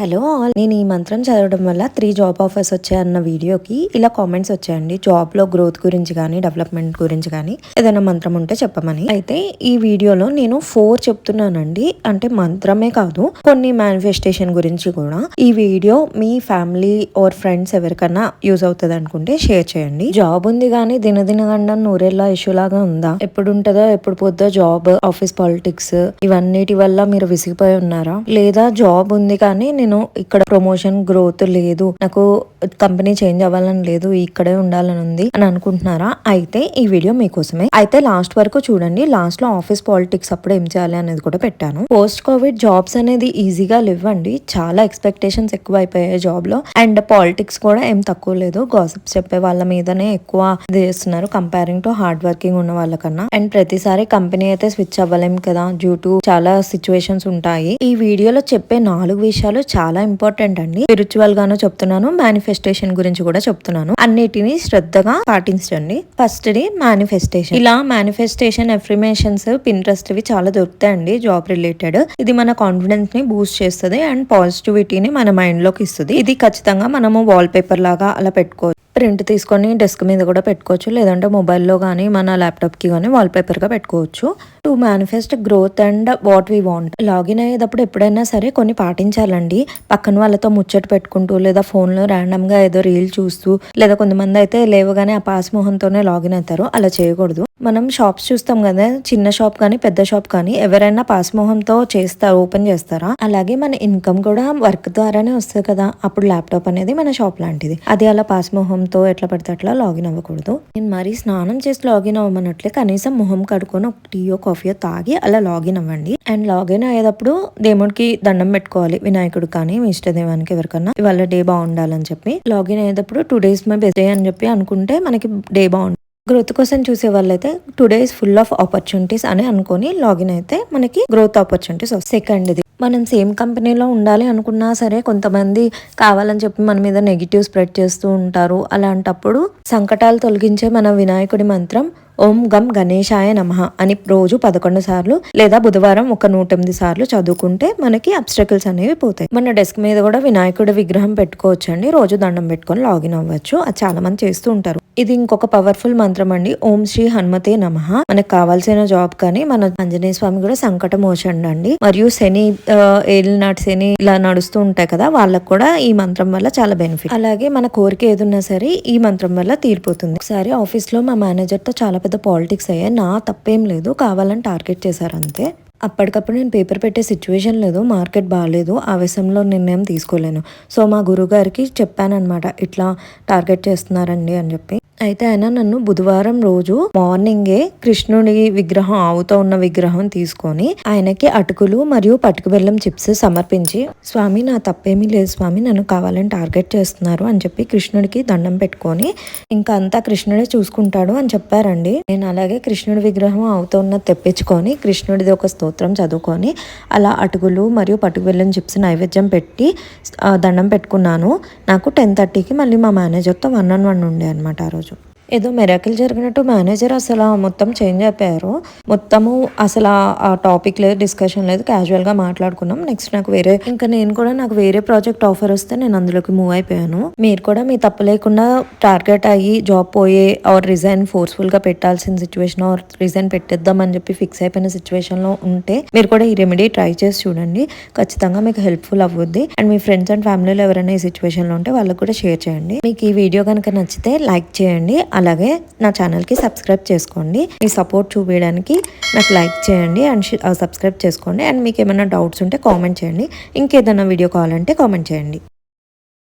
Hello all, నేను ఈ మంత్రం చదవడం వల్ల 3 జాబ్ ఆఫర్స్ వచ్చాయన్న వీడియోకి ఇలా కామెంట్స్ వచ్చాయండి. జాబ్ లో గ్రోత్ గురించి కానీ డెవలప్మెంట్ గురించి కానీ ఏదైనా మంత్రం ఉంటే చెప్పమని. అయితే ఈ వీడియోలో నేను 4 చెప్తున్నానండి. అంటే మంత్రమే కాదు, కొన్ని మేనిఫెస్టేషన్ గురించి కూడా. ఈ వీడియో మీ ఫ్యామిలీ ఆర్ ఫ్రెండ్స్ ఎవరికైనా యూజ్ అవుతుంది అనుకుంటే షేర్ చేయండి. జాబ్ ఉంది కానీ దినదినగండం నూరేళ్ళ ఇష్యూ లాగా ఉందా? ఎప్పుడు ఉంటుందో ఎప్పుడు పోద్దో జాబ్, ఆఫీస్ పాలిటిక్స్ ఇవన్నిటి వల్ల మీరు విసిగిపోయి ఉన్నారా? లేదా జాబ్ ఉంది కానీ నేను ఇక్కడ ప్రమోషన్ గ్రోత్ లేదు, నాకు కంపెనీ చేంజ్ అవ్వాలని లేదు, ఇక్కడే ఉండాలని ఉంది అని అనుకుంటున్నారా? అయితే ఈ వీడియో మీకోసమే. అయితే లాస్ట్ వరకు చూడండి. లాస్ట్ లో ఆఫీస్ పాలిటిక్స్ అప్పుడు ఏం చేయాలి అనేది కూడా పెట్టాను. పోస్ట్ కోవిడ్ జాబ్స్ అనేది ఈజీగా లేవండి. చాలా ఎక్స్పెక్టేషన్స్ ఎక్కువ అయిపోయాయి జాబ్ లో. అండ్ పాలిటిక్స్ కూడా ఏం తక్కువ లేదు. గాసిప్స్ చెప్పే వాళ్ళ మీదనే ఎక్కువ చేస్తున్నారు కంపేరింగ్ టు హార్డ్ వర్కింగ్ ఉన్న వాళ్ళకన్నా. అండ్ ప్రతిసారి కంపెనీ అయితే స్విచ్ అవ్వలేం కదా, డ్యూ టు చాలా సిచ్యువేషన్స్ ఉంటాయి. ఈ వీడియోలో చెప్పే 4 విషయాలు చాలా ఇంపార్టెంట్ అండి. స్పిరిచువల్ గాను చెప్తున్నాను, మేనిఫెస్టేషన్ గురించి కూడా చెప్తున్నాను. అన్నిటిని శ్రద్ధగా పాటించండి. First the manifestation. ఇలా మేనిఫెస్టేషన్ ఎఫ్రిమేషన్స్ పింట్రెస్ట్ ఇవి చాలా దొరుకుతాయండి జాబ్ రిలేటెడ్. ఇది మన కాన్ఫిడెన్స్ ని బూస్ట్ చేస్తుంది అండ్ పాజిటివిటీని మన మైండ్ లోకి ఇస్తుంది. ఇది ఖచ్చితంగా మనము వాల్ పేపర్ లాగా అలా పెట్టుకోవచ్చు. ప్రింట్ తీసుకొని డెస్క్ మీద కూడా పెట్టుకోవచ్చు, లేదంటే మొబైల్లో కానీ మన ల్యాప్టాప్ కి కానీ వాల్ పేపర్ గా పెట్టుకోవచ్చు. To manifest growth and what we want. Login అయ్యేటప్పుడు ఎప్పుడైనా సరే కొన్ని పాటించాలండి. పక్కన వాళ్ళతో ముచ్చట పెట్టుకుంటూ, లేదా ఫోన్ లో ర్యాండమ్ గా ఏదో రీల్ చూస్తూ, లేదా కొంతమంది అయితే లేవగానే ఆ పాస్ మొహంతోనే లాగిన్ అవుతారు. అలా చేయకూడదు. మనం షాప్స్ చూస్తాం కదా, చిన్న షాప్ కానీ పెద్ద షాప్ కానీ, ఎవరైనా పాస్ మొహంతో ఓపెన్ చేస్తారా? అలాగే మన ఇన్కమ్ కూడా వర్క్ ద్వారానే వస్తుంది కదా. అప్పుడు ల్యాప్టాప్ అనేది మన షాప్ లాంటిది. అది అలా పాస్ మొహంతో ఎట్లా పడితే అట్లా లాగిన్ అవ్వకూడదు. నేను మరీ స్నానం చేసి లాగిన్ అవ్వమన్నట్లే కనీసం మొహం కడుక్కొని ఒక టీయో కాఫీయో తాగి అలా లాగిన్ అవ్వండి. అండ్ లాగిన్ అయ్యేటప్పుడు దేవుడికి దండం పెట్టుకోవాలి. వినాయకుడు కానీ మీ ఇష్టదేవానికి ఎవరికన్నా ఇవాళ డే బాగుండాలని చెప్పి లాగిన్ అయ్యేటప్పుడు 2 days మై బెస్ట్ డే అని చెప్పి అనుకుంటే మనకి డే బాగుంటుంది. గ్రోత్ కోసం చూసే వాళ్ళైతే today is full of opportunities అని అనుకొని లాగిన్ అయితే మనకి గ్రోత్ ఆపర్చునిటీస్ వస్తాయి. సెకండ్ ది, మనం సేమ్ కంపెనీలో ఉండాలి అనుకున్నా సరే కొంతమంది కావాలని చెప్పి మన మీద నెగిటివ్ స్ప్రెడ్ చేస్తూ ఉంటారు. అలాంటప్పుడు సంకటాలు తొలగించే మన వినాయకుడి మంత్రం ఓం గం గణేశాయ నమః అని రోజు 11 సార్లు లేదా బుధవారం ఒక 108 సార్లు చదువుకుంటే మనకి అబ్స్ట్రకల్స్ అనేవి పోతాయి. మన డెస్క్ మీద కూడా వినాయకుడి విగ్రహం పెట్టుకోవచ్చు అండి. రోజు దండం పెట్టుకొని లాగిన్ అవ్వచ్చు. అది చాలా మంది చేస్తూ ఉంటారు. ఇది ఇంకొక పవర్ఫుల్ మంత్రం అండి. ఓం శ్రీ హనుమతే నమః. మనకు కావాల్సిన జాబ్ కానీ మన ఆంజనేయ స్వామి కూడా సంకటం మోచండి. మరియు శని ఏలినాటి శని ఇలా నడుస్తూ ఉంటాయి కదా, వాళ్ళకు కూడా ఈ మంత్రం వల్ల చాలా బెనిఫిట్. అలాగే మన కోరిక ఏదున్నా సరే ఈ మంత్రం వల్ల తీరిపోతుంది. ఒకసారి ఆఫీస్ లో మా మేనేజర్ తో చాలా పెద్ద పాలిటిక్స్ అయ్యాయి. నా తప్పేం లేదు, కావాలని టార్గెట్ చేశారు అంతే. అప్పటికప్పుడు నేను పేపర్ పెట్టే సిచ్యువేషన్ లేదు, మార్కెట్ బాగాలేదు, ఆవేశంలో నిర్ణయం తీసుకోలేను. సో మా గురువు గారికి చెప్పానమాట, ఇట్లా టార్గెట్ చేస్తున్నారండి అని చెప్పి. అయితే ఆయన నన్ను బుధవారం రోజు మార్నింగే కృష్ణుడి విగ్రహం, ఆవుతో ఉన్న విగ్రహం తీసుకొని ఆయనకి అటుకులు మరియు పట్టుకు బెల్లం చిప్స్ సమర్పించి, స్వామి నా తప్పేమీ లేదు స్వామి, నన్ను కావాలని టార్గెట్ చేస్తున్నారు అని చెప్పి కృష్ణుడికి దండం పెట్టుకొని ఇంకా అంతా కృష్ణుడే చూసుకుంటాడు అని చెప్పారండి. నేను అలాగే కృష్ణుడి విగ్రహం ఆవుతో ఉన్నది తెప్పించుకొని కృష్ణుడిది ఒక స్తోత్రం చదువుకొని అలా అటుకులు మరియు పట్టుకు బెల్లం చిప్స్ నైవేద్యం పెట్టి దండం పెట్టుకున్నాను. నాకు 10:30కి మళ్ళీ మా మేనేజర్తో 1-on-1 ఉండే అనమాట. ఆ రోజు ఏదో మెరాకిల్ జరిగినట్టు మేనేజర్ అసలు మొత్తం చేంజ్ అయిపోయారు. మొత్తము అసలు ఆ టాపిక్ లేదు, డిస్కషన్ లేదు, క్యాజువల్ గా మాట్లాడుకున్నాం. నెక్స్ట్ నాకు వేరే ప్రాజెక్ట్ ఆఫర్ వస్తే నేను అందులోకి మూవ్ అయిపోయాను. మీరు కూడా మీ తప్పు లేకుండా టార్గెట్ అయ్యి జాబ్ పోయే ఆర్ రిజైన్ ఫోర్స్ఫుల్ గా పెట్టాల్సిన సిచ్యువేషన్ ఆర్ రిజైన్ పెట్టేద్దాం అని చెప్పి ఫిక్స్ అయిపోయిన సిచ్యువేషన్ లో ఉంటే మీరు కూడా ఈ రెమెడీ ట్రై చేసి చూడండి. ఖచ్చితంగా మీకు హెల్ప్ఫుల్ అవ్వద్ది. అండ్ మీ ఫ్రెండ్స్ అండ్ ఫ్యామిలీలో ఎవరైనా ఈ సిచ్యువేషన్ లో ఉంటే వాళ్ళకి కూడా షేర్ చేయండి. మీకు ఈ వీడియో కనుక నచ్చితే లైక్ చేయండి. అలాగే నా ఛానల్కి సబ్స్క్రైబ్ చేసుకోండి. మీ సపోర్ట్ చూపించడానికి నాకు లైక్ చేయండి అండ్ సబ్స్క్రైబ్ చేసుకోండి. అండ్ మీకు ఏమైనా డౌట్స్ ఉంటే కామెంట్ చేయండి. ఇంకేదైనా వీడియో కావాలంటే కామెంట్ చేయండి.